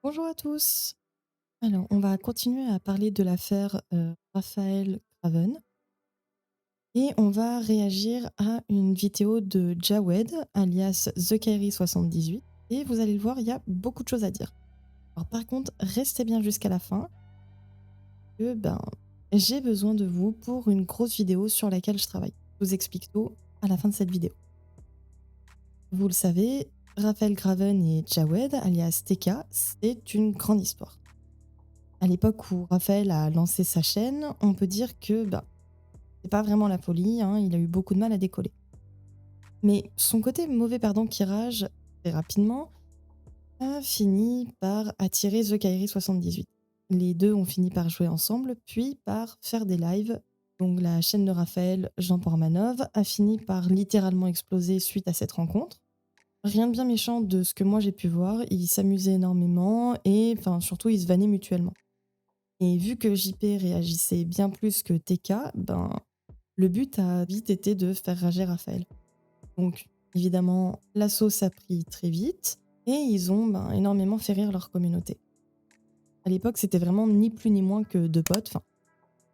Bonjour à tous. Alors, on va continuer à parler de l'affaire Raphaël Craven et on va réagir à une vidéo de Jawed, alias TheKairi78. Et vous allez le voir, il y a beaucoup de choses à dire. Alors, par contre, restez bien jusqu'à la fin, que j'ai besoin de vous pour une grosse vidéo sur laquelle je travaille. Je vous explique tout à la fin de cette vidéo. Vous le savez, Raphaël Craven et Jawed, alias TK, c'est une grande histoire. À l'époque où Raphaël a lancé sa chaîne, on peut dire que c'est pas vraiment la folie, hein, il a eu beaucoup de mal à décoller. Mais son côté mauvais perdant qui rage très rapidement a fini par attirer TheKairi78. Les deux ont fini par jouer ensemble, puis par faire des lives. Donc la chaîne de Raphaël, Jean Pormanov, a fini par littéralement exploser suite à cette rencontre. Rien de bien méchant de ce que moi j'ai pu voir, ils s'amusaient énormément et surtout ils se vannaient mutuellement. Et vu que JP réagissait bien plus que TK, le but a vite été de faire rager Raphaël. Donc, évidemment, la sauce a pris très vite et ils ont énormément fait rire leur communauté. À l'époque, c'était vraiment ni plus ni moins que deux potes, enfin,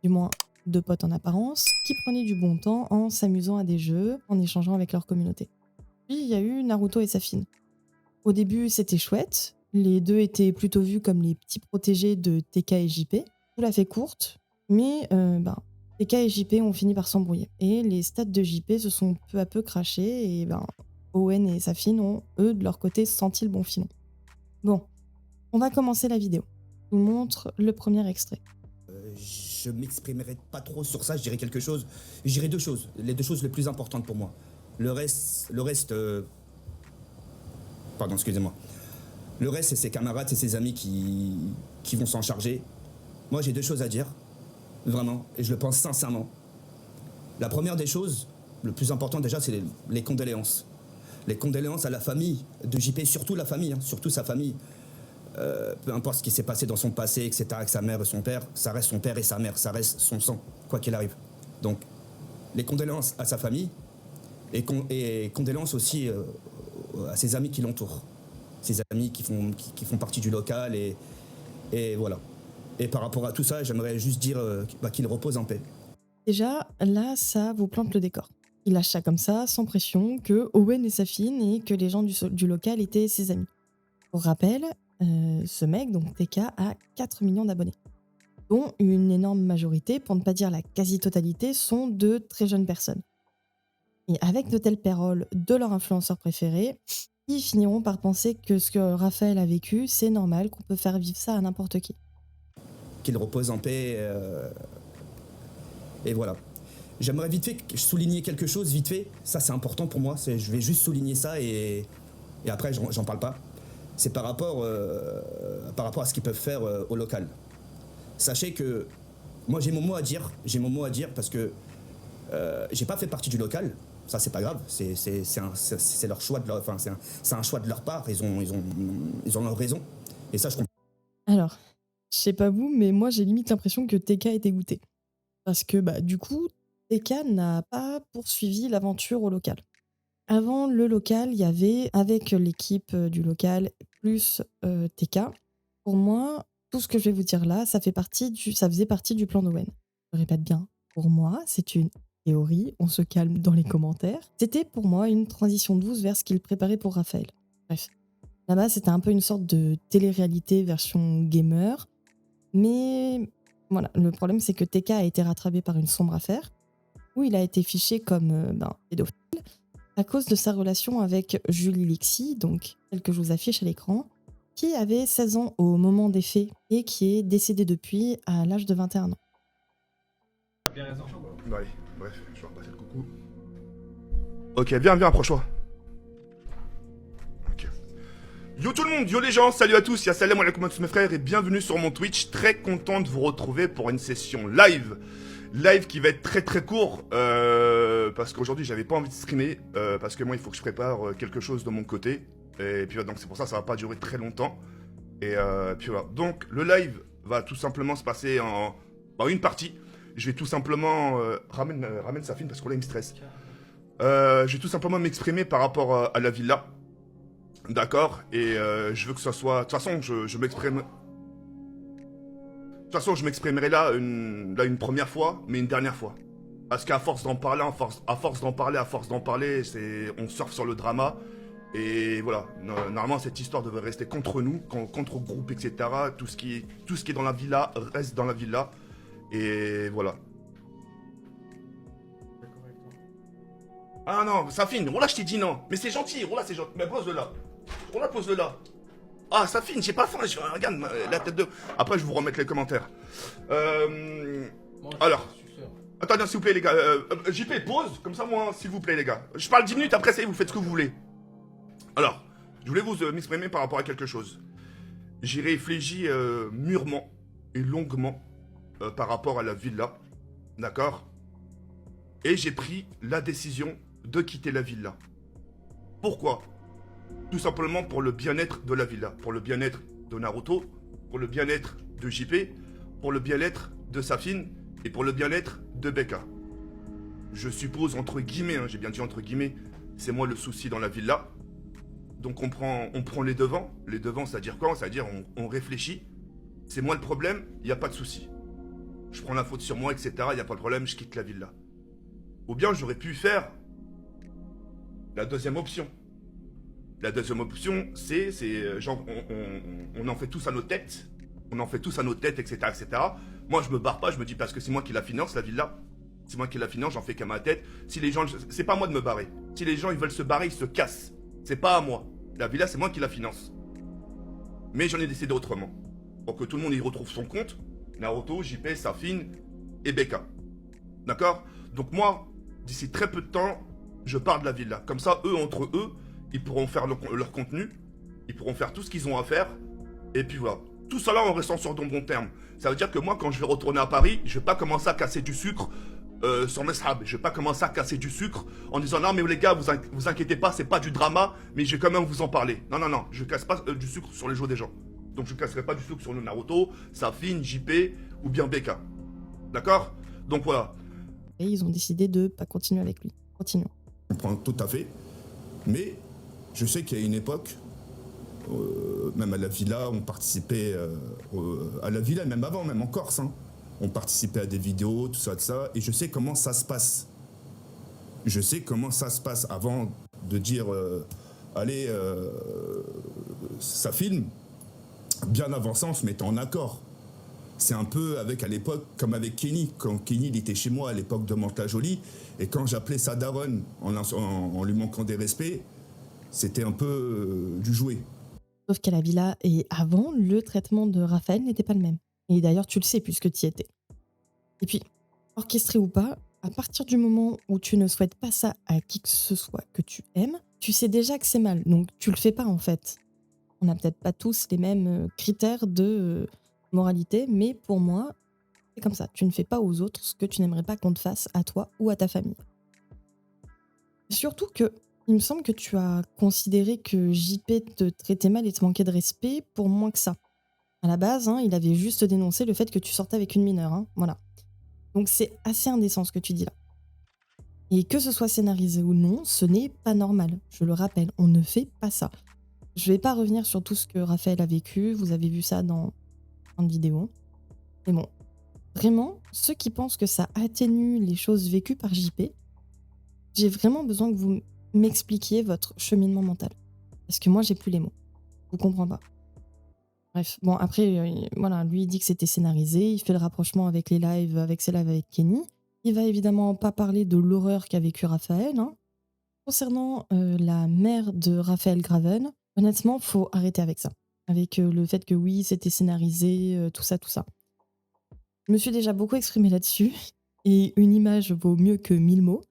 du moins deux potes en apparence, qui prenaient du bon temps en s'amusant à des jeux, en échangeant avec leur communauté. Puis il y a eu Naruto et Safine. Au début, c'était chouette. Les deux étaient plutôt vus comme les petits protégés de TK et JP. Tout l'a fait courte, mais TK et JP ont fini par s'embrouiller. Et les stats de JP se sont peu à peu crachés et Owen et Safine ont, eux, de leur côté, senti le bon filon. Bon, on va commencer la vidéo. Je vous montre le premier extrait. Je m'exprimerai pas trop sur ça, je dirais quelque chose. Je dirais deux choses, les deux choses les plus importantes pour moi. Le reste, pardon, excusez-moi. Le reste, c'est ses camarades, c'est ses amis qui vont s'en charger. Moi, j'ai deux choses à dire, vraiment, et je le pense sincèrement. La première des choses, le plus important déjà, c'est les condoléances. Les condoléances à la famille de JP, surtout la famille, hein, surtout sa famille. Peu importe ce qui s'est passé dans son passé, etc., avec sa mère et son père, ça reste son père et sa mère, ça reste son sang, quoi qu'il arrive. Donc, les condoléances à sa famille et condoléances aussi à ses amis qui l'entourent. Ses amis qui font partie du local et voilà. Et par rapport à tout ça, j'aimerais juste dire qu'il repose en paix. Déjà, là, ça vous plante le décor. Il lâche ça comme ça, sans pression, que Owen est Safine et que les gens du local étaient ses amis. Pour rappel, ce mec, donc TK, a 4 millions d'abonnés, dont une énorme majorité, pour ne pas dire la quasi-totalité, sont de très jeunes personnes. Et avec de telles paroles de leur influenceur préféré, ils finiront par penser que ce que Raphaël a vécu, c'est normal, qu'on peut faire vivre ça à n'importe qui. Qu'il repose en paix et voilà. J'aimerais vite fait souligner quelque chose, vite fait. Ça, c'est important pour moi. Je vais juste souligner ça et après, j'en parle pas. C'est par rapport à ce qu'ils peuvent faire au local. Sachez que moi, j'ai mon mot à dire. J'ai mon mot à dire parce que j'ai pas fait partie du local. Ça, c'est pas grave. C'est leur choix. C'est un choix de leur part. Ils ont leur raison. Et ça, je comprends. Alors, je sais pas vous, mais moi j'ai limite l'impression que TK est dégoûté. Parce que du coup, TK n'a pas poursuivi l'aventure au local. Avant le local, il y avait, avec l'équipe du local, plus TK, pour moi, tout ce que je vais vous dire là, ça faisait partie du plan d'Owen. Je répète bien, pour moi, c'est une théorie, on se calme dans les commentaires. C'était pour moi une transition douce vers ce qu'il préparait pour Raphaël. Bref, là-bas, c'était un peu une sorte de télé-réalité version gamer, mais voilà, le problème c'est que TK a été rattrapé par une sombre affaire, où il a été fiché comme pédophile, à cause de sa relation avec Julie Lixi, donc celle que je vous affiche à l'écran, qui avait 16 ans au moment des faits et qui est décédée depuis à l'âge de 21 ans. Bah allez, bref, je vais repasser le coucou. Ok, viens, approche-toi. Ok. Yo tout le monde, yo les gens, salut à tous, salam alaikum à tous mes frères et bienvenue sur mon Twitch. Très content de vous retrouver pour une session live. Live qui va être très court parce qu'aujourd'hui j'avais pas envie de streamer parce que moi il faut que je prépare quelque chose de mon côté. Et puis donc c'est pour ça ça va pas durer très longtemps. Et puis voilà, donc le live va tout simplement se passer en une partie. Je vais tout simplement ramène Safine parce que là il me stresse. Je vais tout simplement m'exprimer par rapport à la villa. D'accord. Et je veux que ça soit... De toute façon, je m'exprime... De toute façon, je m'exprimerai là une première fois, mais une dernière fois. Parce qu'à force d'en parler, à force d'en parler, on surfe sur le drama. Et voilà, normalement cette histoire devrait rester contre nous, contre groupe, etc. Tout ce qui est dans la villa reste dans la villa. Et voilà. Ah non, Safine, Rola, je t'ai dit non. Mais c'est gentil, Rola, c'est gentil. Mais pose-le là. Rola, pose-le là. Ah, Safine, j'ai pas faim, regarde la tête de... Après, je vais vous remettre les commentaires. Alors. Attendez, s'il vous plaît, les gars. JP, pause, comme ça, moi, s'il vous plaît, les gars. Je parle 10 minutes, après, ça y est, vous faites ce que vous voulez. Alors, je voulais vous m'exprimer par rapport à quelque chose. J'ai réfléchi mûrement et longuement par rapport à la villa. D'accord? Et j'ai pris la décision de quitter la villa. Pourquoi? Tout simplement pour le bien-être de la villa, pour le bien-être de Naruto, pour le bien-être de JP, pour le bien-être de Safine et pour le bien-être de Becca. Je suppose, entre guillemets, hein, j'ai bien dit entre guillemets, c'est moi le souci dans la villa. Donc on prend les devants. Les devants, c'est-à-dire quoi? C'est-à-dire on réfléchit. C'est moi le problème, il n'y a pas de souci. Je prends la faute sur moi, etc. Il n'y a pas de problème, je quitte la villa. Ou bien j'aurais pu faire la deuxième option. La deuxième option, c'est genre, on en fait tous à nos têtes. On en fait tous à nos têtes, etc., etc. Moi, je me barre pas, je me dis parce que c'est moi qui la finance, la villa. C'est moi qui la finance, j'en fais qu'à ma tête. Si les gens, c'est pas à moi de me barrer. Si les gens, ils veulent se barrer, ils se cassent. C'est pas à moi. La villa, c'est moi qui la finance. Mais j'en ai décidé autrement. Pour que tout le monde y retrouve son compte. Naruto, JP, Safine et Becca. D'accord? Donc moi, d'ici très peu de temps, je pars de la villa. Comme ça, eux, entre eux, ils pourront faire leur contenu. Ils pourront faire tout ce qu'ils ont à faire. Et puis voilà. Tout ça là en restant sur de bons termes. Ça veut dire que moi, quand je vais retourner à Paris, je vais pas commencer à casser du sucre sur mes sables. Je vais pas commencer à casser du sucre en disant non mais les gars, vous inquiétez pas, c'est pas du drama, mais je vais quand même vous en parler. Non, non, non, je casse pas du sucre sur les joues des gens. Donc je casserai pas du sucre sur le Naruto, Safine, JP ou bien Becca. D'accord? Donc voilà. Et ils ont décidé de pas continuer avec lui. Continuons. Je comprends tout à fait. Mais je sais qu'il y a une époque, même à la villa, on participait à la villa, même avant, même en Corse. Hein. On participait à des vidéos, tout ça, et je sais comment ça se passe. Je sais comment ça se passe avant de dire allez, ça filme. Bien avant ça, on se mettait en accord. C'est un peu avec, à l'époque, comme avec Kenny. Quand Kenny il était chez moi à l'époque de Mantes-la-Jolie, et quand j'appelais sa daronne en lui manquant des respects, c'était un peu du jouet. Sauf qu'à la villa et avant, le traitement de Raphaël n'était pas le même. Et d'ailleurs, tu le sais puisque tu y étais. Et puis, orchestré ou pas, à partir du moment où tu ne souhaites pas ça à qui que ce soit que tu aimes, tu sais déjà que c'est mal. Donc, tu le fais pas en fait. On n'a peut-être pas tous les mêmes critères de moralité, mais pour moi, c'est comme ça. Tu ne fais pas aux autres ce que tu n'aimerais pas qu'on te fasse à toi ou à ta famille. Surtout que, il me semble que tu as considéré que JP te traitait mal et te manquait de respect pour moins que ça. À la base, hein, il avait juste dénoncé le fait que tu sortais avec une mineure. Hein, voilà. Donc c'est assez indécent ce que tu dis là. Et que ce soit scénarisé ou non, ce n'est pas normal. Je le rappelle, on ne fait pas ça. Je vais pas revenir sur tout ce que Raphaël a vécu. Vous avez vu ça dans une vidéo. Mais bon, vraiment, ceux qui pensent que ça atténue les choses vécues par JP, j'ai vraiment besoin que vous m'expliquiez votre cheminement mental. Parce que moi, j'ai plus les mots. Je comprends pas. Bref, bon, après, voilà, lui, il dit que c'était scénarisé. Il fait le rapprochement avec les lives, avec ses lives avec Kenny. Il va évidemment pas parler de l'horreur qu'a vécu Raphaël. Hein. Concernant la mère de Raphaël Graven, honnêtement, faut arrêter avec ça. Avec le fait que oui, c'était scénarisé, tout ça, tout ça. Je me suis déjà beaucoup exprimée là-dessus. Et une image vaut mieux que 1000 mots.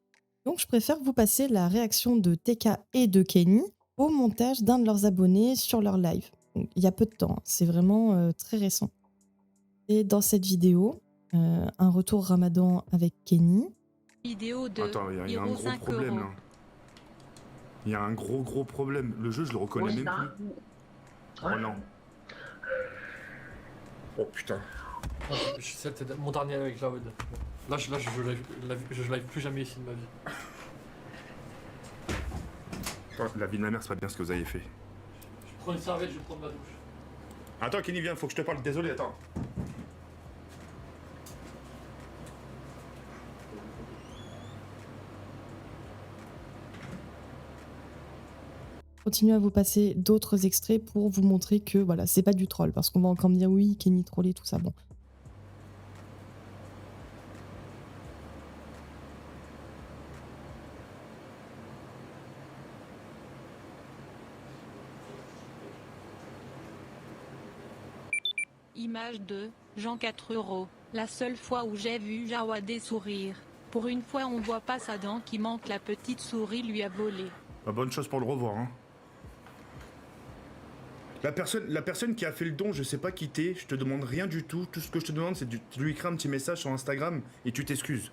Donc, je préfère vous passer la réaction de TK et de Kenny au montage d'un de leurs abonnés sur leur live. Donc, il y a peu de temps, c'est vraiment très récent. Et dans cette vidéo, un retour Ramadan avec Kenny. Vidéo de Attends, il y a un gros problème là. Il y a un gros problème. Le jeu, je le reconnais même plus. Oh non. Oh putain. C'était mon dernier avec Jawed. Là, je live plus jamais ici de ma vie. La vie de ma mère, c'est pas bien ce que vous avez fait. Prends une serviette, je vais prendre ma douche. Attends, Kenny, viens, faut que je te parle. Désolé, attends. Continue à vous passer d'autres extraits pour vous montrer que voilà, c'est pas du troll. Parce qu'on va encore me dire oui, Kenny trollé, tout ça. Bon. Image 2, Jean 4 €. La seule fois où j'ai vu Jawad sourire. Pour une fois on voit pas sa dent qui manque, la petite souris lui a volé. Bah, bonne chose pour le revoir, hein. La personne qui a fait le don, je sais pas qui t'es, je te demande rien du tout. Tout ce que je te demande, c'est de lui écrire un petit message sur Instagram et tu t'excuses.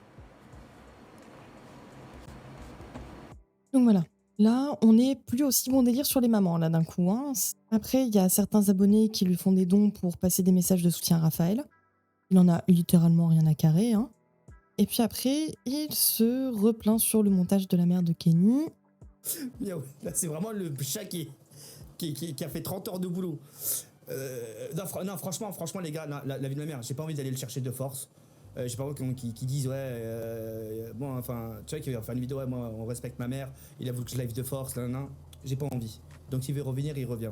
Donc voilà. Là, on n'est plus aussi bon délire sur les mamans, là, d'un coup. Hein. Après, il y a certains abonnés qui lui font des dons pour passer des messages de soutien à Raphaël. Il en a littéralement rien à carrer. Hein. Et puis après, il se replaint sur le montage de la mère de Kenny. Yo, là, c'est vraiment le chat qui a fait 30 heures de boulot. Non, franchement, les gars, la vie de ma mère, j'ai pas envie d'aller le chercher de force. J'ai pas envie qu'ils disent, bon, enfin, tu vois, qu'il va faire une vidéo, ouais, moi, on respecte ma mère, il a voulu que je live de force, nan. J'ai pas envie. Donc, s'il veut revenir, il revient.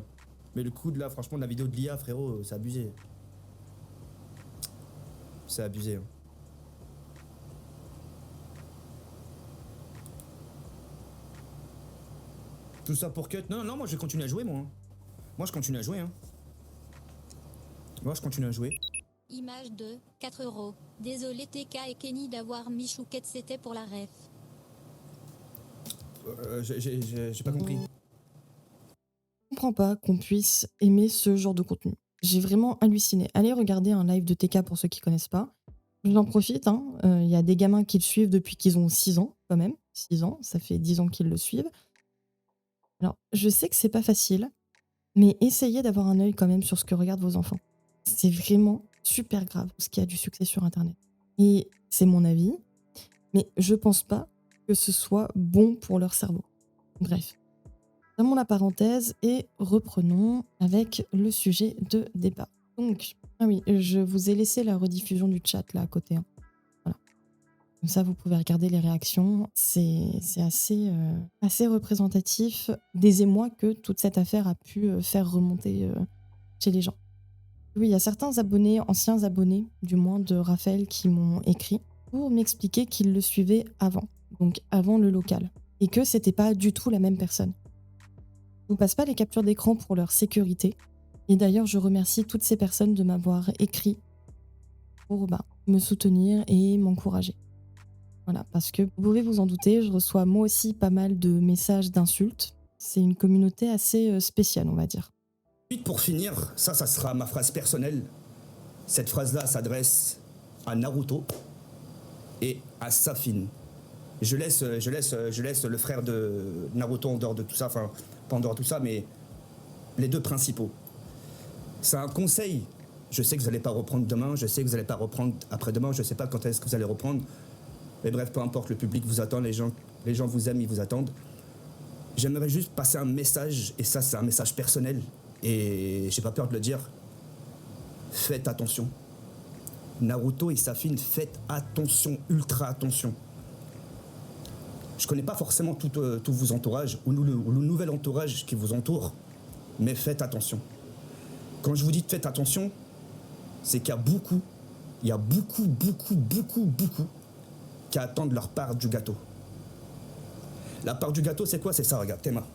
Mais le coup de là, franchement, de la vidéo de l'IA, frérot, c'est abusé. C'est abusé. Hein. Tout ça pour cut. Non, moi je vais continuer à jouer, moi. Moi je continue à jouer. Hein. Moi je continue à jouer. Image 2, 4 €. Désolé TK et Kenny d'avoir mis Chouquette, c'était pour la ref. J'ai pas compris. Je comprends pas qu'on puisse aimer ce genre de contenu. J'ai vraiment halluciné. Allez regarder un live de TK pour ceux qui connaissent pas. J'en profite, hein. Y a des gamins qui le suivent depuis qu'ils ont 6 ans, quand même. 6 ans, ça fait 10 ans qu'ils le suivent. Alors, je sais que c'est pas facile, mais essayez d'avoir un œil quand même sur ce que regardent vos enfants. C'est vraiment super grave ce qui a du succès sur Internet. Et c'est mon avis, mais je pense pas que ce soit bon pour leur cerveau. Bref, fermons la parenthèse et reprenons avec le sujet de débat. Donc, ah oui, je vous ai laissé la rediffusion du chat là à côté. Hein. Voilà. Comme ça, vous pouvez regarder les réactions. C'est assez représentatif des émois que toute cette affaire a pu faire remonter chez les gens. Oui, il y a certains abonnés, anciens abonnés du moins de Raphaël, qui m'ont écrit pour m'expliquer qu'ils le suivaient avant, donc avant le local, et que c'était pas du tout la même personne. Je vous passe pas les captures d'écran pour leur sécurité, et d'ailleurs je remercie toutes ces personnes de m'avoir écrit pour me soutenir et m'encourager. Voilà, parce que vous pouvez vous en douter, je reçois moi aussi pas mal de messages d'insultes. C'est une communauté assez spéciale, on va dire. Pour finir, ça sera ma phrase personnelle. Cette phrase-là s'adresse à Naruto et à Safin. Je laisse le frère de Naruto en dehors de tout ça, enfin, pas en dehors de tout ça, mais les deux principaux. C'est un conseil. Je sais que vous n'allez pas reprendre demain, je sais que vous n'allez pas reprendre après-demain, je ne sais pas quand est-ce que vous allez reprendre. Mais bref, peu importe, le public vous attend, les gens vous aiment, ils vous attendent. J'aimerais juste passer un message, et ça c'est un message personnel, et j'ai pas peur de le dire. Faites attention. Naruto et Safin, faites attention, ultra attention. Je connais pas forcément tout vos entourages, ou le nouvel entourage qui vous entoure, mais faites attention. Quand je vous dis faites attention, c'est qu'il y a beaucoup qui attendent leur part du gâteau. La part du gâteau, c'est quoi? C'est ça, regarde, tes mains.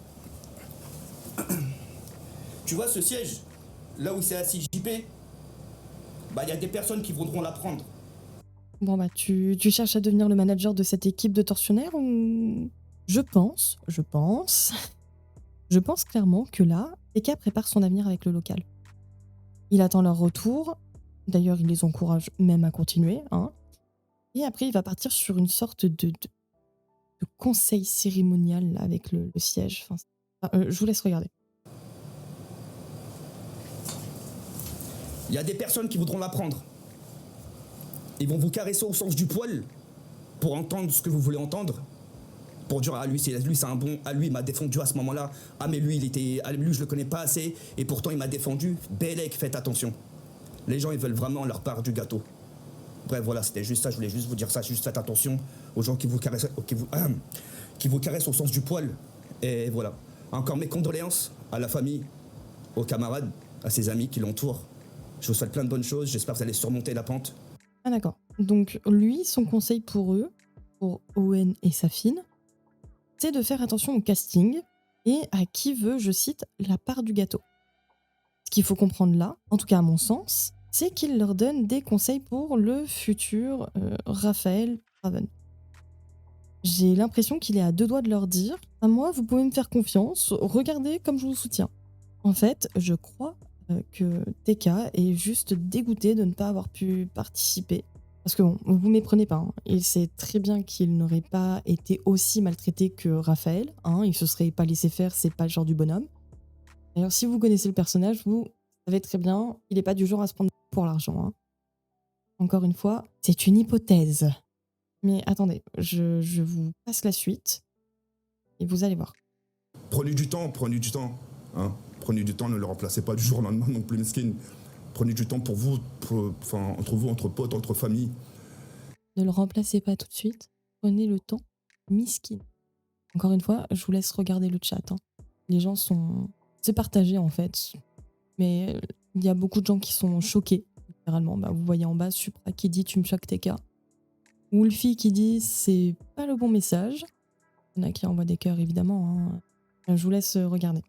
Tu vois ce siège, là où c'est assis JP, il y a des personnes qui voudront la prendre. Bon tu cherches à devenir le manager de cette équipe de tortionnaires ou... Je pense clairement que là, TK prépare son avenir avec le local. Il attend leur retour, d'ailleurs il les encourage même à continuer, hein. Et après, il va partir sur une sorte de conseil cérémonial là, avec le siège. Je vous laisse regarder. Il y a des personnes qui voudront la prendre. Ils vont vous caresser au sens du poil pour entendre ce que vous voulez entendre. pour dire lui c'est un bon, lui il m'a défendu à ce moment-là, mais lui je le connais pas assez et pourtant il m'a défendu. Bélec, faites attention. Les gens ils veulent vraiment leur part du gâteau. Bref voilà, c'était juste ça, je voulais juste vous dire ça, juste faites attention aux gens qui vous caressent au sens du poil. Et voilà. Encore mes condoléances à la famille, aux camarades, à ses amis qui l'entourent. Je vous souhaite plein de bonnes choses, j'espère que vous allez surmonter la pente. Ah d'accord. Donc lui, son conseil pour eux, pour Owen et Safine, c'est de faire attention au casting et à qui veut, je cite, la part du gâteau. Ce qu'il faut comprendre là, en tout cas à mon sens, c'est qu'il leur donne des conseils pour le futur Raphaël Craven. J'ai l'impression qu'il est à deux doigts de leur dire « À moi, vous pouvez me faire confiance, regardez comme je vous soutiens ». En fait, je crois que TK est juste dégoûté de ne pas avoir pu participer. Parce que bon, vous méprenez pas, hein. Il sait très bien qu'il n'aurait pas été aussi maltraité que Raphaël, hein. Il se serait pas laissé faire, c'est pas le genre du bonhomme. D'ailleurs, si vous connaissez le personnage, vous savez très bien, il n'est pas du genre à se prendre pour l'argent, hein. Encore une fois, c'est une hypothèse. Mais attendez, je vous passe la suite et vous allez voir. Prenez du temps, hein. Prenez du temps, ne le remplacez pas du jour au lendemain non plus, mesquine. Prenez du temps pour vous, entre vous, entre potes, entre familles. Ne le remplacez pas tout de suite, prenez le temps, miskin. Encore une fois, je vous laisse regarder le chat, hein. Les gens sont... C'est partagé en fait, mais il y a beaucoup de gens qui sont choqués, littéralement. Bah, vous voyez en bas, Supra qui dit « tu me choques TK ». Wolfie qui dit « c'est pas le bon message ». Il y en a qui envoient des cœurs évidemment, hein. Je vous laisse regarder.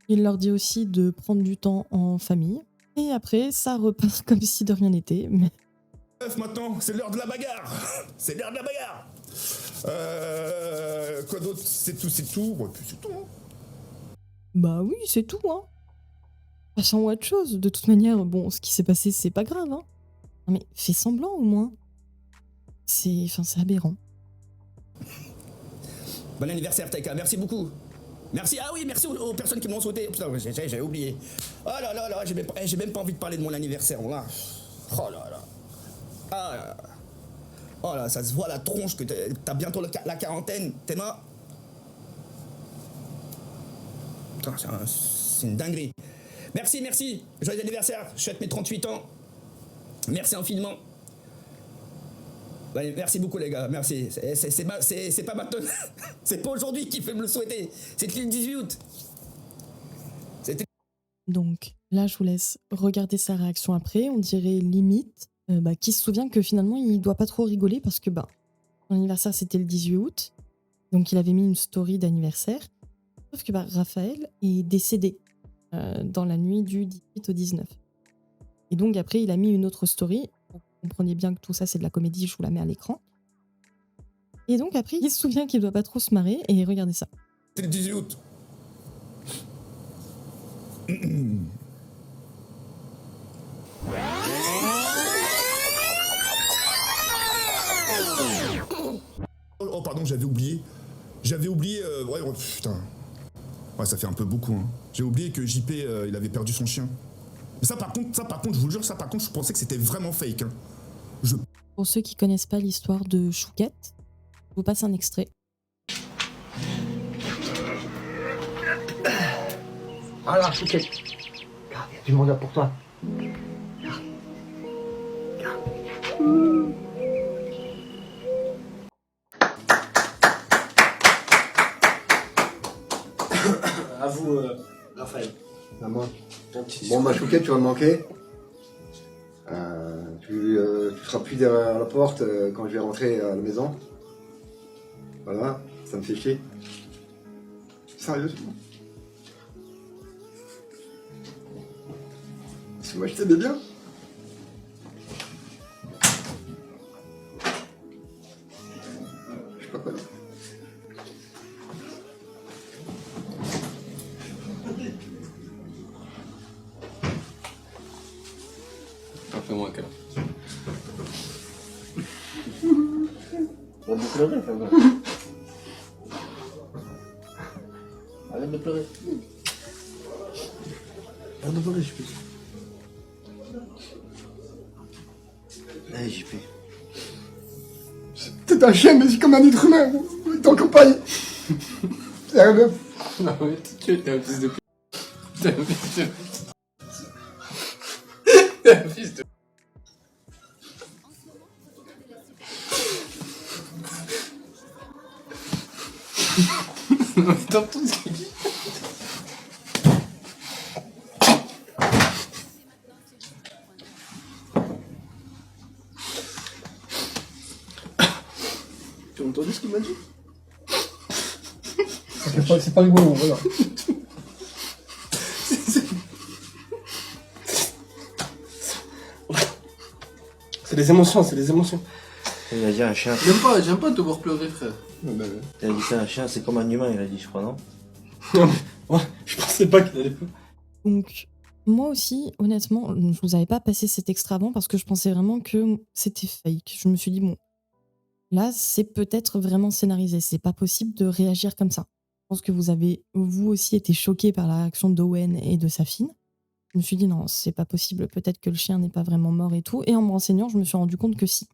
Il leur dit aussi de prendre du temps en famille. Et après, ça repart comme si de rien n'était. Mais... Bref, maintenant, c'est l'heure de la bagarre. C'est l'heure de la bagarre. Quoi d'autre? C'est tout. Ouais, puis c'est tout, hein. Bah oui, c'est tout, hein. Passons à autre chose. De toute manière, bon, ce qui s'est passé, c'est pas grave, hein. Non mais fais semblant au moins. C'est aberrant. Bon anniversaire TK, merci beaucoup. Merci, ah oui, merci aux personnes qui m'ont souhaité. Putain, j'ai oublié. Oh là là là, j'ai même pas envie de parler de mon anniversaire, là. Oh là là. Ah là là. Oh là, ça se voit la tronche que t'as bientôt la quarantaine, t'es mort. Putain, c'est une dinguerie. Merci. Joyeux anniversaire, je fête mes 38 ans. Merci infiniment. Ouais, merci beaucoup les gars, merci. C'est pas maintenant, c'est pas aujourd'hui qu'il fait me le souhaiter, c'était le 18 août. Donc là, je vous laisse regarder sa réaction après. On dirait limite qui se souvient que finalement, il doit pas trop rigoler parce que son anniversaire, c'était le 18 août. Donc il avait mis une story d'anniversaire. Sauf que Raphaël est décédé dans la nuit du 18 au 19. Et donc après, il a mis une autre story. Vous comprenez bien que tout ça, c'est de la comédie, je vous la mets à l'écran. Et donc après, il se souvient qu'il doit pas trop se marrer, et regardez ça. C'est le 18 août. Oh pardon, j'avais oublié. Ouais, oh, putain. Ouais, ça fait un peu beaucoup, hein. J'ai oublié que JP, il avait perdu son chien. Mais ça par contre, je vous le jure, je pensais que c'était vraiment fake, hein. Pour ceux qui connaissent pas l'histoire de Chouquette, je vous passe un extrait. Alors, Chouquette, il y a du monde là pour toi. À vous, Raphaël. À moi. Un petit Bon, ma Chouquette, tu vas me manquer. Tu seras plus derrière la porte quand je vais rentrer à la maison. Voilà, ça me fait chier. Sérieusement. Parce que moi je t'aimais bien. Je sais pas quoi dire. Fais-moi un câlin. On va me pleurer, fais-moi. Arrête de pleurer. Arrête de pleurer, JP. Allez, JP. T'es un chien, mais c'est comme un être humain. T'en campagne. C'est un meuf. Non, mais tu es un fils de pute. T'es un fils de pute. T'es un fils de. Non, mais t'entends ce qu'il dit? Tu as entendu ce qu'il m'a dit? C'est pas rigolo, voilà. C'est les émotions, c'est les émotions. Il a dit un chien. J'aime pas te voir pleurer, frère. Il a dit c'est un chien, c'est comme un humain, il a dit, je crois, non? Non, mais, ouais, je pensais pas qu'il allait pleurer. Donc, moi aussi, honnêtement, je vous avais pas passé cet extra avant parce que je pensais vraiment que c'était fake. Je me suis dit, bon, là, c'est peut-être vraiment scénarisé. C'est pas possible de réagir comme ça. Je pense que vous avez, vous aussi, été choqués par la réaction d'Owen et de Safine. Je me suis dit, non, c'est pas possible. Peut-être que le chien n'est pas vraiment mort et tout. Et en me renseignant, je me suis rendu compte que si.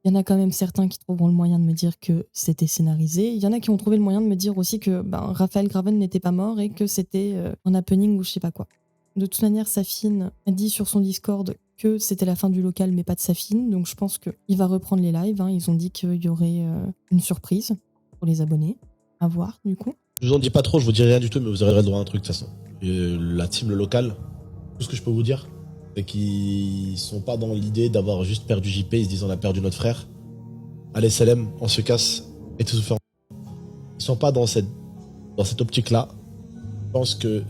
Il y en a quand même certains qui trouveront le moyen de me dire que c'était scénarisé. Il y en a qui ont trouvé le moyen de me dire aussi que Raphaël Graven n'était pas mort et que c'était un happening ou je sais pas quoi. De toute manière, Safine a dit sur son Discord que c'était la fin du local, mais pas de Safine. Donc je pense qu'il va reprendre les lives. Hein. Ils ont dit qu'il y aurait une surprise pour les abonnés. À voir, du coup. Je vous en dis pas trop, je vous dis rien du tout, mais vous aurez le droit à un truc de toute façon. La team, le local, tout ce que je peux vous dire, c'est qu'ils sont pas dans l'idée d'avoir juste perdu JP, ils se disent on a perdu notre frère. Allez Salem, on se casse et tout se fait. Ils sont pas dans cette optique-là. Je pense que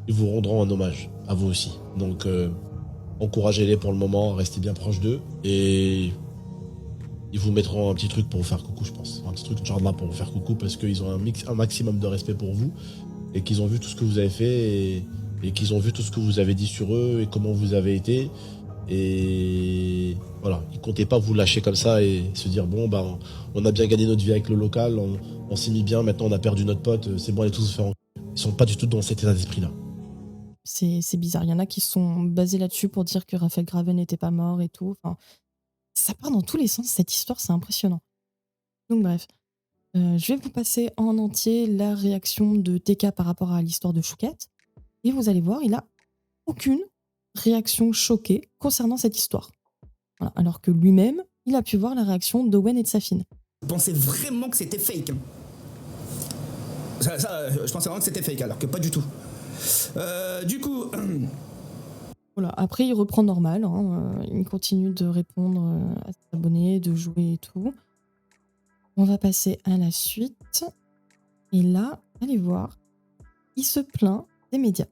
ils vous rendront un hommage, à vous aussi. Donc encouragez-les pour le moment, restez bien proches d'eux et ils vous mettront un petit truc pour vous faire coucou, je pense. Un petit truc genre là pour vous faire coucou parce qu'ils ont un maximum de respect pour vous et qu'ils ont vu tout ce que vous avez fait et qu'ils ont vu tout ce que vous avez dit sur eux et comment vous avez été. Et voilà, ils comptaient pas vous lâcher comme ça et se dire bon bah on a bien gagné notre vie avec le local, on s'est mis bien, maintenant on a perdu notre pote, c'est bon, on est tous faire. Ils sont pas du tout dans cet état d'esprit-là. C'est bizarre. Il y en a qui sont basés là-dessus pour dire que Raphaël Graven n'était pas mort et tout. Enfin, ça part dans tous les sens, cette histoire, c'est impressionnant. Donc bref, je vais vous passer en entier la réaction de TK par rapport à l'histoire de Chouquette. Et vous allez voir, il a aucune réaction choquée concernant cette histoire. Voilà. Alors que lui-même, il a pu voir la réaction d'Owen et de Safine. Je pensais vraiment que c'était fake. Je pensais vraiment que c'était fake, alors que pas du tout. Du coup... Voilà. Après, il reprend normal. Hein. Il continue de répondre à ses abonnés, de jouer et tout. On va passer à la suite. Et là, allez voir, il se plaint des médias.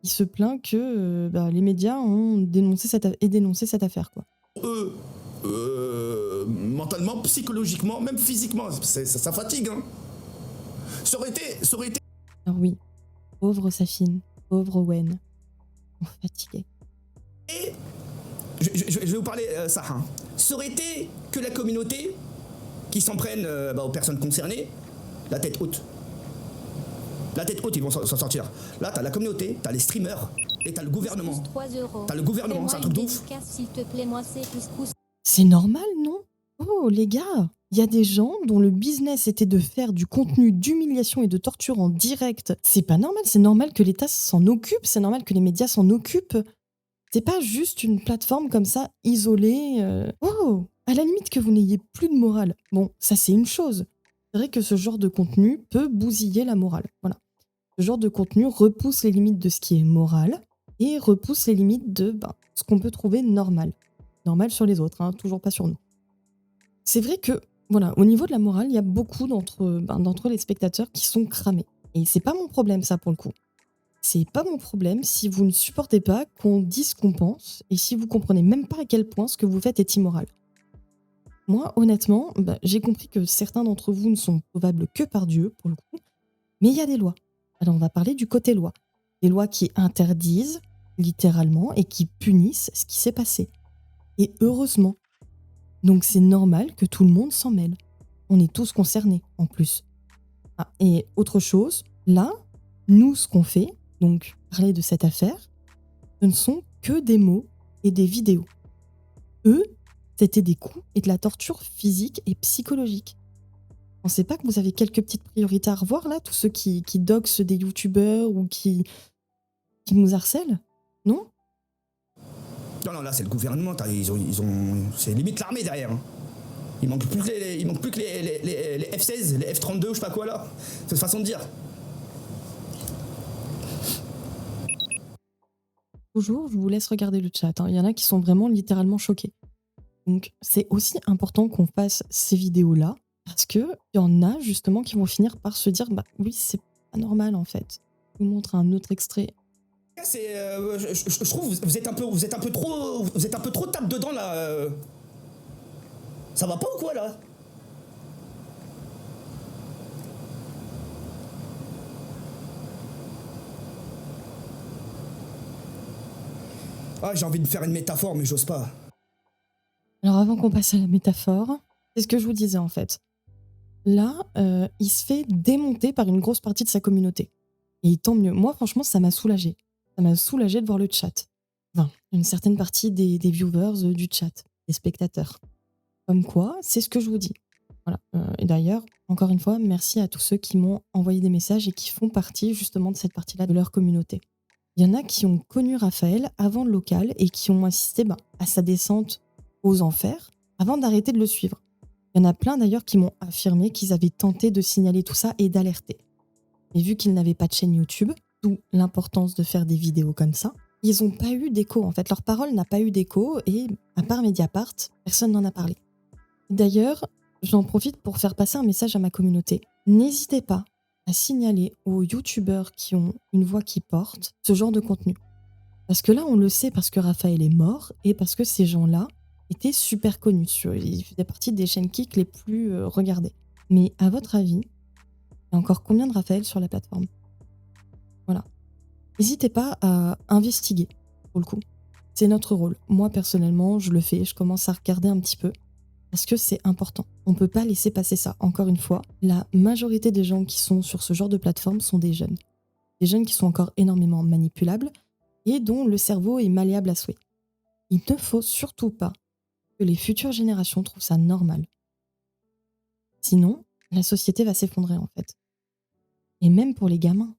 Il se plaint que les médias ont dénoncé cette affaire, quoi. Mentalement, psychologiquement, même physiquement, ça fatigue. Hein. Ça aurait été... Alors oui, pauvre Safine, pauvre Owen, on fatigué. Et je vais vous parler ça. Hein. Ça aurait été que la communauté qui s'en prenne aux personnes concernées, la tête haute. La tête haute, ils vont s'en sortir. Là, t'as la communauté, t'as les streamers et t'as le gouvernement. 3 €. T'as le gouvernement, c'est un truc de ouf. S'il te plaît, moi c'est couscous. C'est normal, non? Oh, les gars, il y a des gens dont le business était de faire du contenu d'humiliation et de torture en direct. C'est pas normal, c'est normal que l'État s'en occupe, c'est normal que les médias s'en occupent. C'est pas juste une plateforme comme ça, isolée. Oh, à la limite que vous n'ayez plus de morale. Bon, ça c'est une chose. C'est vrai que ce genre de contenu peut bousiller la morale. Voilà. Ce genre de contenu repousse les limites de ce qui est moral et repousse les limites de ce qu'on peut trouver normal. Normal sur les autres, hein, toujours pas sur nous. C'est vrai que, voilà, au niveau de la morale, il y a beaucoup d'entre les spectateurs qui sont cramés. Et c'est pas mon problème, ça, pour le coup. C'est pas mon problème si vous ne supportez pas qu'on dise ce qu'on pense et si vous comprenez même pas à quel point ce que vous faites est immoral. Moi, honnêtement, j'ai compris que certains d'entre vous ne sont sauvables que par Dieu, pour le coup, mais il y a des lois. Alors, on va parler du côté loi. Des lois qui interdisent, littéralement, et qui punissent ce qui s'est passé. Et heureusement. Donc, c'est normal que tout le monde s'en mêle. On est tous concernés, en plus. Ah, et autre chose, là, nous, ce qu'on fait, donc parler de cette affaire, ce ne sont que des mots et des vidéos. Eux, c'était des coups et de la torture physique et psychologique. pensez pas que vous avez quelques petites priorités à revoir là, tous ceux qui doxent des youtubeurs ou qui nous harcèlent? Non? Non, non, là, c'est le gouvernement. C'est limite l'armée derrière. Hein. Il manque plus que les F-16, les F-32, je sais pas quoi là. C'est une façon de dire. Toujours, je vous laisse regarder le chat, hein. Il y en a qui sont vraiment littéralement choqués. Donc, c'est aussi important qu'on fasse ces vidéos-là, parce qu'il y en a justement qui vont finir par se dire bah oui, c'est pas normal en fait. Je vous montre un autre extrait. Je trouve que vous êtes un peu trop tape dedans là. Ça va pas ou quoi là? Ah, j'ai envie de faire une métaphore, mais j'ose pas. Alors avant qu'on passe à la métaphore, c'est ce que je vous disais en fait. Là, il se fait démonter par une grosse partie de sa communauté. Et tant mieux. Moi, franchement, ça m'a soulagée. Ça m'a soulagée de voir le chat. Enfin, une certaine partie des viewers du chat, des spectateurs. Comme quoi, c'est ce que je vous dis. Voilà. Et d'ailleurs, encore une fois, merci à tous ceux qui m'ont envoyé des messages et qui font partie justement de cette partie-là de leur communauté. Il y en a qui ont connu Raphaël avant le local et qui ont assisté à sa descente aux enfers avant d'arrêter de le suivre. Il y en a plein d'ailleurs qui m'ont affirmé qu'ils avaient tenté de signaler tout ça et d'alerter. Mais vu qu'ils n'avaient pas de chaîne YouTube, d'où l'importance de faire des vidéos comme ça, ils n'ont pas eu d'écho. En fait, leur parole n'a pas eu d'écho et, à part Mediapart, personne n'en a parlé. D'ailleurs, j'en profite pour faire passer un message à ma communauté. N'hésitez pas à signaler aux youtubeurs qui ont une voix qui porte ce genre de contenu. Parce que là, on le sait parce que Raphaël est mort et parce que ces gens-là étaient super connus. Ils faisaient partie des chaînes Kik les plus regardées. Mais à votre avis, il y a encore combien de Raphaël sur la plateforme? Voilà. N'hésitez pas à investiguer, pour le coup. C'est notre rôle. Moi, personnellement, je le fais. Je commence à regarder un petit peu. Parce que c'est important. On ne peut pas laisser passer ça. Encore une fois, la majorité des gens qui sont sur ce genre de plateforme sont des jeunes. Des jeunes qui sont encore énormément manipulables et dont le cerveau est malléable à souhait. Il ne faut surtout pas que les futures générations trouvent ça normal. Sinon, la société va s'effondrer en fait. Et même pour les gamins.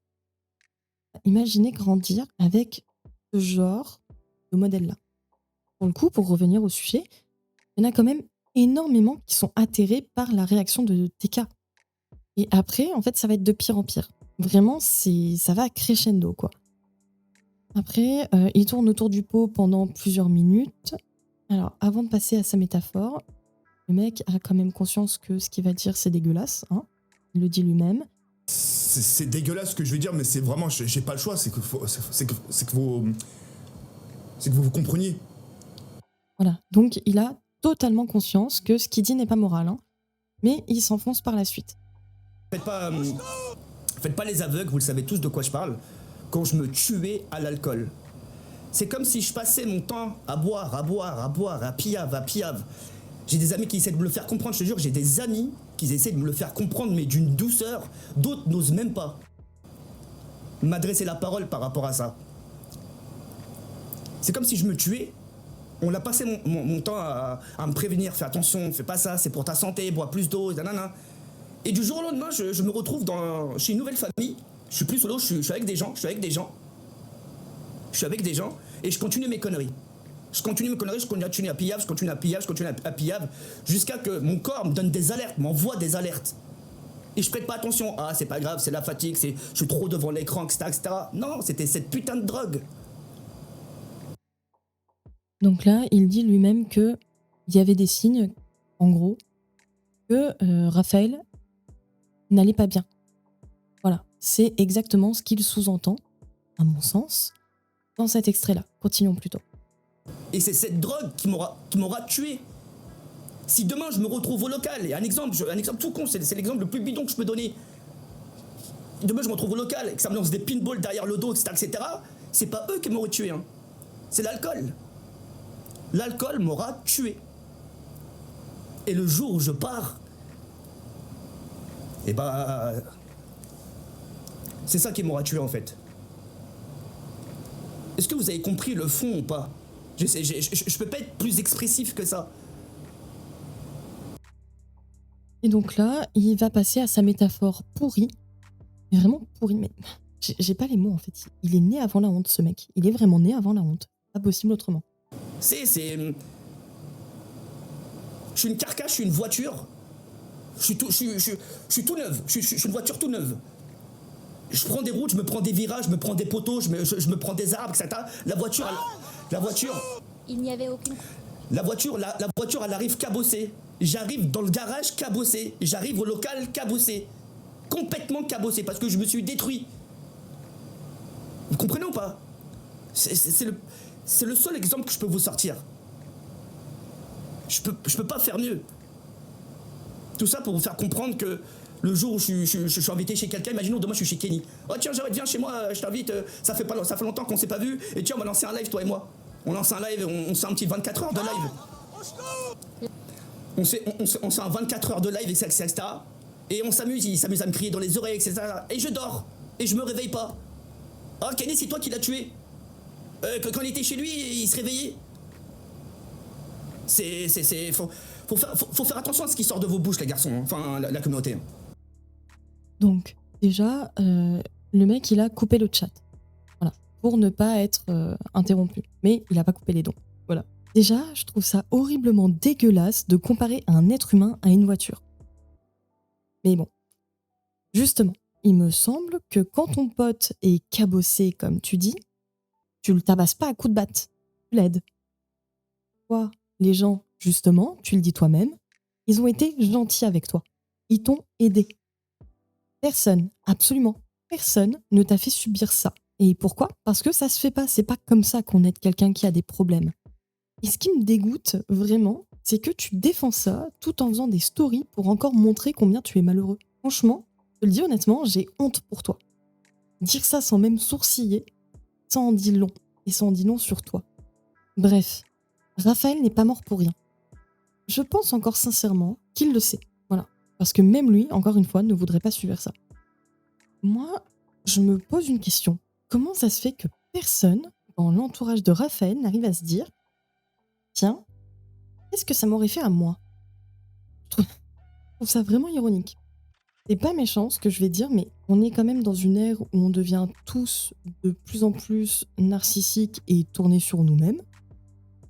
Imaginez grandir avec ce genre de modèle-là. Pour le coup, pour revenir au sujet, il y en a quand même énormément qui sont atterrés par la réaction de TK. Et après, en fait, ça va être de pire en pire. Vraiment, ça va crescendo, quoi. Après, il tourne autour du pot pendant plusieurs minutes. Alors, avant de passer à sa métaphore, le mec a quand même conscience que ce qu'il va dire, c'est dégueulasse. Hein, il le dit lui-même. C'est dégueulasse ce que je veux dire, mais c'est vraiment, j'ai pas le choix, c'est que vous vous compreniez. Voilà, donc il a totalement conscience que ce qu'il dit n'est pas moral, hein, mais il s'enfonce par la suite. Faites pas les aveugles, vous le savez tous de quoi je parle, quand je me tuais à l'alcool. C'est comme si je passais mon temps à boire, à piave. J'ai des amis qui essaient de me le faire comprendre, je te jure, j'ai des amis qui essaient de me le faire comprendre, mais d'une douceur, d'autres n'osent même pas m'adresser la parole par rapport à ça. C'est comme si je me tuais. On a passé mon temps à me prévenir, fais attention, fais pas ça, c'est pour ta santé, bois plus d'eau, nanana. Et du jour au lendemain, je me retrouve chez une nouvelle famille. Je suis plus solo, je suis avec des gens, et je continue mes conneries. Je continue à pillave, jusqu'à que mon corps me donne des alertes, m'envoie des alertes. Et je prête pas attention. Ah, c'est pas grave, c'est la fatigue, je suis trop devant l'écran, etc. Non, c'était cette putain de drogue. Donc là, il dit lui-même qu'il y avait des signes, en gros, que Raphaël n'allait pas bien. Voilà, c'est exactement ce qu'il sous-entend, à mon sens, dans cet extrait-là. Continuons plutôt. Et c'est cette drogue qui m'aura tué. Si demain je me retrouve au local, et un exemple tout con, c'est l'exemple le plus bidon que je peux donner. Demain je me retrouve au local et que ça me lance des pinballs derrière le dos, etc. C'est pas eux qui m'auraient tué, hein. C'est l'alcool. L'alcool m'aura tué. Et le jour où je pars, et c'est ça qui m'aura tué en fait. Est-ce que vous avez compris le fond ou pas? Je peux pas être plus expressif que ça. Et donc là, il va passer à sa métaphore pourrie. Mais vraiment pourrie, mais j'ai pas les mots en fait. Il est né avant la honte, ce mec. Il est vraiment né avant la honte. Pas possible autrement. C'est... Je suis une carcasse, je suis une voiture. Je suis tout neuf. Je suis une voiture tout neuve. Je prends des routes, je me prends des virages, je me prends des poteaux, je me prends des arbres, etc. La voiture, Il n'y avait aucune... la voiture, elle arrive cabossée. J'arrive dans le garage cabossé. J'arrive au local cabossé. Complètement cabossé parce que je me suis détruit. Vous comprenez ou pas? C'est le seul exemple que je peux vous sortir. Je peux pas faire mieux. Tout ça pour vous faire comprendre que le jour où je suis invité chez quelqu'un, imaginons demain je suis chez Kenny. Oh tiens, Jawed, viens chez moi, je t'invite, ça fait longtemps qu'on s'est pas vu, et tiens, on va lancer un live, toi et moi. On lance un live, on fait un petit 24 heures de live. On fait un 24 heures de live, etc. Et on s'amuse, il s'amuse à me crier dans les oreilles, etc. Et je dors, et je me réveille pas. Oh Kenny, c'est toi qui l'as tué. Quand il était chez lui, il se réveillait. Faut faire attention à ce qui sort de vos bouches, les garçons, hein. Enfin la communauté. Donc, déjà, le mec, il a coupé le chat. Voilà. Pour ne pas être interrompu. Mais il a pas coupé les dons. Voilà. Déjà, je trouve ça horriblement dégueulasse de comparer un être humain à une voiture. Mais bon. Justement, il me semble que quand ton pote est cabossé, comme tu dis, tu le tabasses pas à coups de batte. Tu l'aides. Toi, les gens, justement, tu le dis toi-même, ils ont été gentils avec toi. Ils t'ont aidé. Personne, absolument personne ne t'a fait subir ça. Et pourquoi? Parce que ça se fait pas. C'est pas comme ça qu'on aide quelqu'un qui a des problèmes. Et ce qui me dégoûte vraiment, c'est que tu défends ça tout en faisant des stories pour encore montrer combien tu es malheureux. Franchement, je te le dis honnêtement, j'ai honte pour toi. Dire ça sans même sourciller, ça en dit long. Et ça en dit long sur toi. Bref, Raphaël n'est pas mort pour rien. Je pense encore sincèrement qu'il le sait. Voilà. Parce que même lui, encore une fois, ne voudrait pas subir ça. Moi, je me pose une question. Comment ça se fait que personne dans l'entourage de Raphaël n'arrive à se dire « Tiens, qu'est-ce que ça m'aurait fait à moi ?» Je trouve ça vraiment ironique. C'est pas méchant ce que je vais dire, mais on est quand même dans une ère où on devient tous de plus en plus narcissiques et tournés sur nous-mêmes.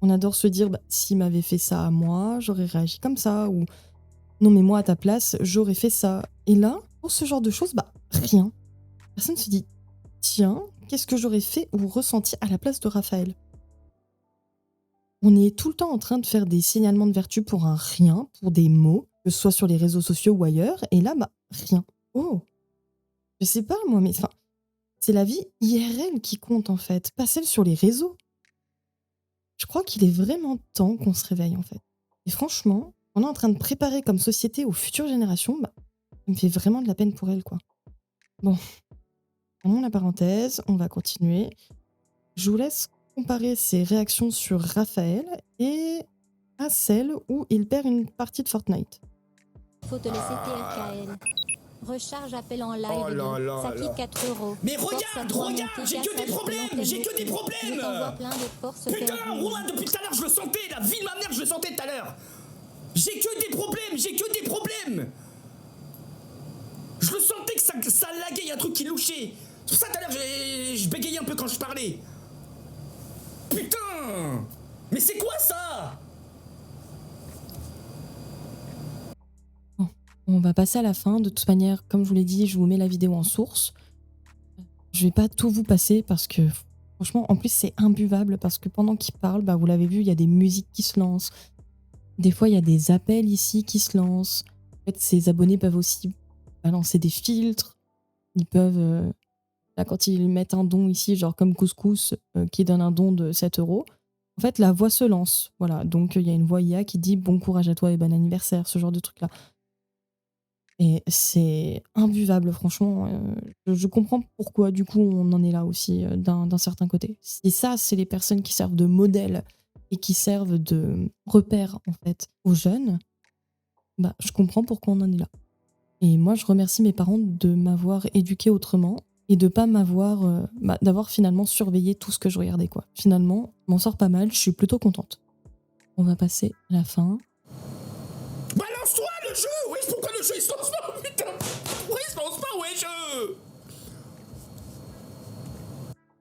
On adore se dire s'il m'avait fait ça à moi, j'aurais réagi comme ça, ou non mais moi à ta place, j'aurais fait ça. Et là, pour ce genre de choses, rien. Personne se dit tiens, qu'est-ce que j'aurais fait ou ressenti à la place de Raphaël? On est tout le temps en train de faire des signalements de vertu pour un rien, pour des mots, que ce soit sur les réseaux sociaux ou ailleurs, et là, rien. Oh, je sais pas moi, mais enfin, c'est la vie IRL qui compte en fait, pas celle sur les réseaux. Je crois qu'il est vraiment temps qu'on se réveille en fait. Et franchement, on est en train de préparer comme société aux futures générations, ça me fait vraiment de la peine pour elles quoi. Bon, fermons la parenthèse, on va continuer. Je vous laisse comparer ses réactions sur Raphaël et à celle où il perd une partie de Fortnite. Faut te laisser TFKL. Recharge appel en live. Oh là là ça là. coûte 4 €. Mais regarde, j'ai que des problèmes, Je t'envoie plein de forces. Putain, Rouen, depuis tout à l'heure, je le sentais, la vie de ma mère, je le sentais tout à l'heure. J'ai que des problèmes. Je le sentais que ça laguait, il y a un truc qui louchait. C'est pour ça tout à l'heure, je bégayais un peu quand je parlais. Putain, mais c'est quoi ça? On va passer à la fin. De toute manière, comme je vous l'ai dit, je vous mets la vidéo en source. Je vais pas tout vous passer parce que, franchement, en plus, c'est imbuvable parce que pendant qu'il parle, vous l'avez vu, il y a des musiques qui se lancent. Des fois, il y a des appels ici qui se lancent. En fait, ses abonnés peuvent aussi balancer des filtres. Ils peuvent, là, quand ils mettent un don ici, genre comme Couscous, qui donne un don de 7 €, en fait, la voix se lance. Voilà. Donc, il y a une voix IA qui dit « Bon courage à toi et bon anniversaire », ce genre de truc-là. Et c'est imbuvable, franchement. Je comprends pourquoi, du coup, on en est là aussi, d'un certain côté. Et ça, c'est les personnes qui servent de modèle et qui servent de repère, en fait, aux jeunes. Je comprends pourquoi on en est là. Et moi, je remercie mes parents de m'avoir éduquée autrement et de pas m'avoir... d'avoir finalement surveillé tout ce que je regardais, quoi. Finalement, je m'en sors pas mal, je suis plutôt contente. On va passer à la fin. Balance-toi le jeu, oui, wesh, pourquoi le jeu il se lance pas, putain? Pourquoi il se lance pas, wesh?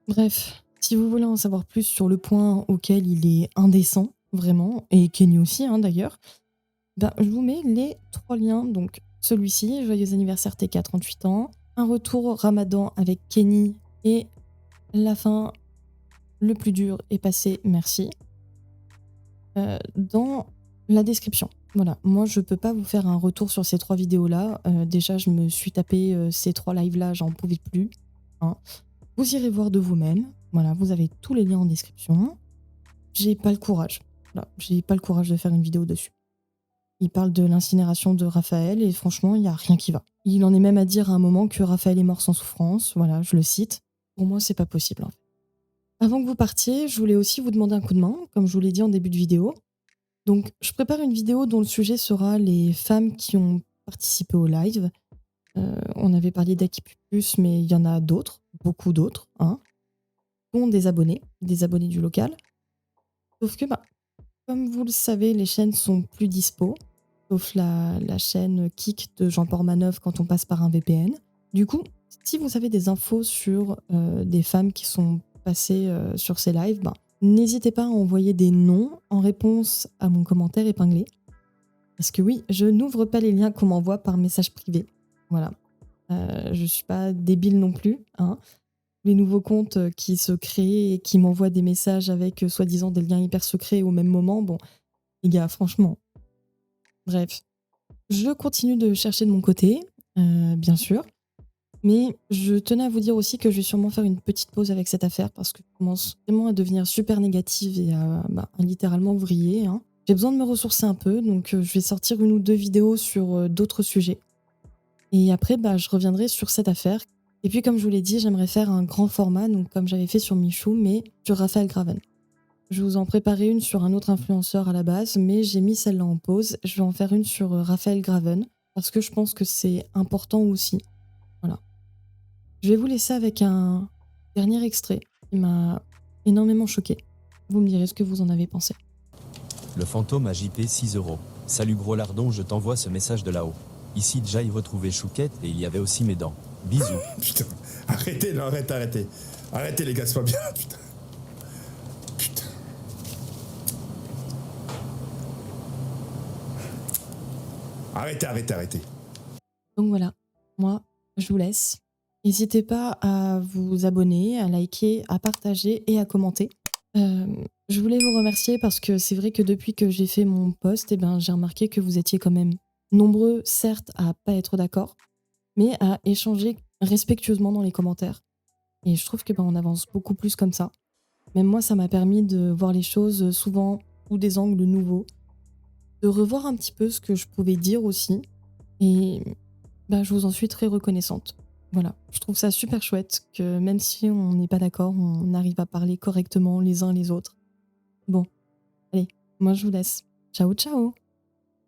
Bref, si vous voulez en savoir plus sur le point auquel il est indécent, vraiment, et Kenny aussi hein, d'ailleurs, ben, je vous mets les 3 liens. Donc celui-ci, joyeux anniversaire TK 38 ans, un retour Ramadan avec Kenny et la fin, le plus dur est passé, merci, dans la description. Voilà, moi je peux pas vous faire un retour sur ces 3 vidéos-là. Déjà, je me suis tapé ces 3 lives-là, j'en pouvais plus. Hein. Vous irez voir de vous-même. Voilà, vous avez tous les liens en description. J'ai pas le courage. Voilà, j'ai pas le courage de faire une vidéo dessus. Il parle de l'incinération de Raphaël et franchement, il n'y a rien qui va. Il en est même à dire à un moment que Raphaël est mort sans souffrance. Voilà, je le cite. Pour moi, c'est pas possible. En fait. Avant que vous partiez, je voulais aussi vous demander un coup de main, comme je vous l'ai dit en début de vidéo. Donc, je prépare une vidéo dont le sujet sera les femmes qui ont participé au live. On avait parlé d'Akipupus, mais il y en a d'autres, beaucoup d'autres, hein, dont des abonnés du local. Sauf que, bah, comme vous le savez, les chaînes sont plus dispo, sauf la chaîne Kik de Jean-Paul Manœuvre quand on passe par un VPN. Du coup, si vous avez des infos sur des femmes qui sont passées sur ces lives, bah, n'hésitez pas à envoyer des noms en réponse à mon commentaire épinglé. Parce que oui, je n'ouvre pas les liens qu'on m'envoie par message privé. Voilà. Je suis pas débile non plus. Hein. Les nouveaux comptes qui se créent et qui m'envoient des messages avec soi-disant des liens hyper secrets au même moment, bon, les gars, franchement. Bref. Je continue de chercher de mon côté, bien sûr. Mais je tenais à vous dire aussi que je vais sûrement faire une petite pause avec cette affaire parce que je commence vraiment à devenir super négative et à littéralement vriller. Hein. J'ai besoin de me ressourcer un peu, donc je vais sortir 1 ou 2 vidéos sur d'autres sujets. Et après, je reviendrai sur cette affaire. Et puis, comme je vous l'ai dit, j'aimerais faire un grand format, donc comme j'avais fait sur Michou, mais sur Raphaël Graven. Je vous en préparais une sur un autre influenceur à la base, mais j'ai mis celle-là en pause. Je vais en faire une sur Raphaël Graven, parce que je pense que c'est important aussi. Voilà. Je vais vous laisser avec un dernier extrait qui m'a énormément choqué. Vous me direz ce que vous en avez pensé. Le fantôme a JP 6 €. Salut gros lardon, je t'envoie ce message de là-haut. Ici Jai retrouvait Chouquette et il y avait aussi mes dents. Bisous. Putain, arrêtez, non, arrêtez. Arrêtez les gars, c'est pas bien, putain. Putain. Arrêtez. Donc voilà, moi, je vous laisse. N'hésitez pas à vous abonner, à liker, à partager et à commenter. Je voulais vous remercier parce que c'est vrai que depuis que j'ai fait mon post, j'ai remarqué que vous étiez quand même nombreux, certes, à pas être d'accord, mais à échanger respectueusement dans les commentaires. Et je trouve que on avance beaucoup plus comme ça. Même moi, ça m'a permis de voir les choses souvent sous des angles nouveaux, de revoir un petit peu ce que je pouvais dire aussi. Et je vous en suis très reconnaissante. Voilà, je trouve ça super chouette que même si on n'est pas d'accord, on arrive à parler correctement les uns les autres. Bon, allez, moi je vous laisse. Ciao, ciao!